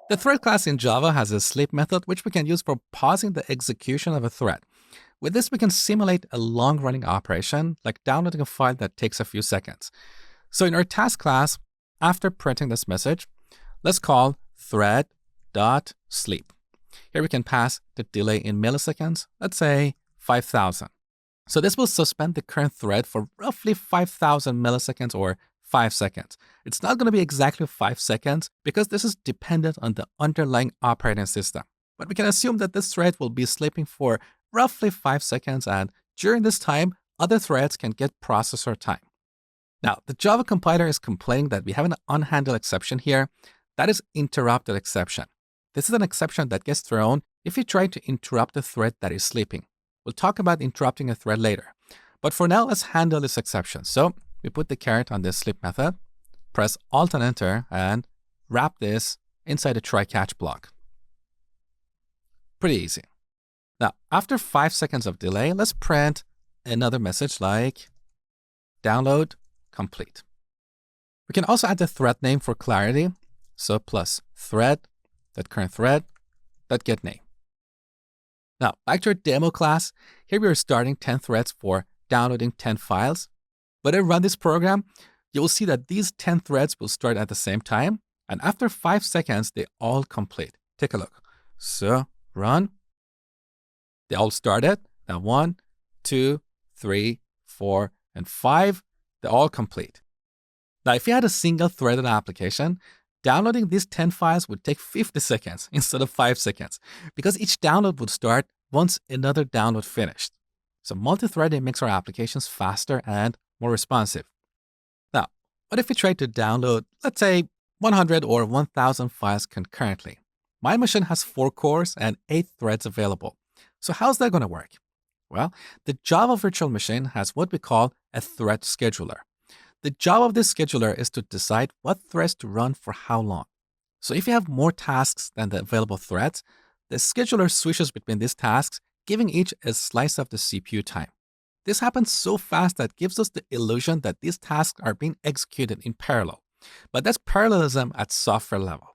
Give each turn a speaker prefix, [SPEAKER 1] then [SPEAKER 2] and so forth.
[SPEAKER 1] The thread class in Java has a sleep method which we can use for pausing the execution of a thread. With this, we can simulate a long-running operation, like downloading a file that takes a few seconds. So in our task class, after printing this message, let's call thread.sleep. Here we can pass the delay in milliseconds, let's say 5,000. So this will suspend the current thread for roughly 5,000 milliseconds or 5 seconds. It's not going to be exactly 5 seconds because this is dependent on the underlying operating system. But we can assume that this thread will be sleeping for roughly 5 seconds, and during this time, other threads can get processor time. Now, the Java compiler is complaining that we have an unhandled exception here. That is interrupted exception. This is an exception that gets thrown if you try to interrupt a thread that is sleeping. We'll talk about interrupting a thread later. But for now, let's handle this exception. So we put the caret on this sleep method, press Alt and Enter, and wrap this inside a try-catch block. Pretty easy. Now, after 5 seconds of delay, let's print another message like download complete. We can also add the thread name for clarity. So plus thread, that current thread, that get name. Now, back to our demo class. Here we are starting 10 threads for downloading 10 files. When I run this program, you will see that these 10 threads will start at the same time. And after 5 seconds, they all complete. Take a look. So run. They all started. Now 1, 2, 3, 4, and 5. They're all complete. Now, if you had a single threaded application, downloading these 10 files would take 50 seconds instead of 5 seconds because each download would start once another download finished. So multi-threading makes our applications faster and more responsive. Now, what if we try to download, let's say, 100 or 1,000 files concurrently? My machine has 4 cores and 8 threads available. So how's that going to work? Well, the Java virtual machine has what we call a thread scheduler. The job of this scheduler is to decide what threads to run for how long. So if you have more tasks than the available threads, the scheduler switches between these tasks, giving each a slice of the CPU time. This happens so fast that gives us the illusion that these tasks are being executed in parallel. But that's parallelism at software level.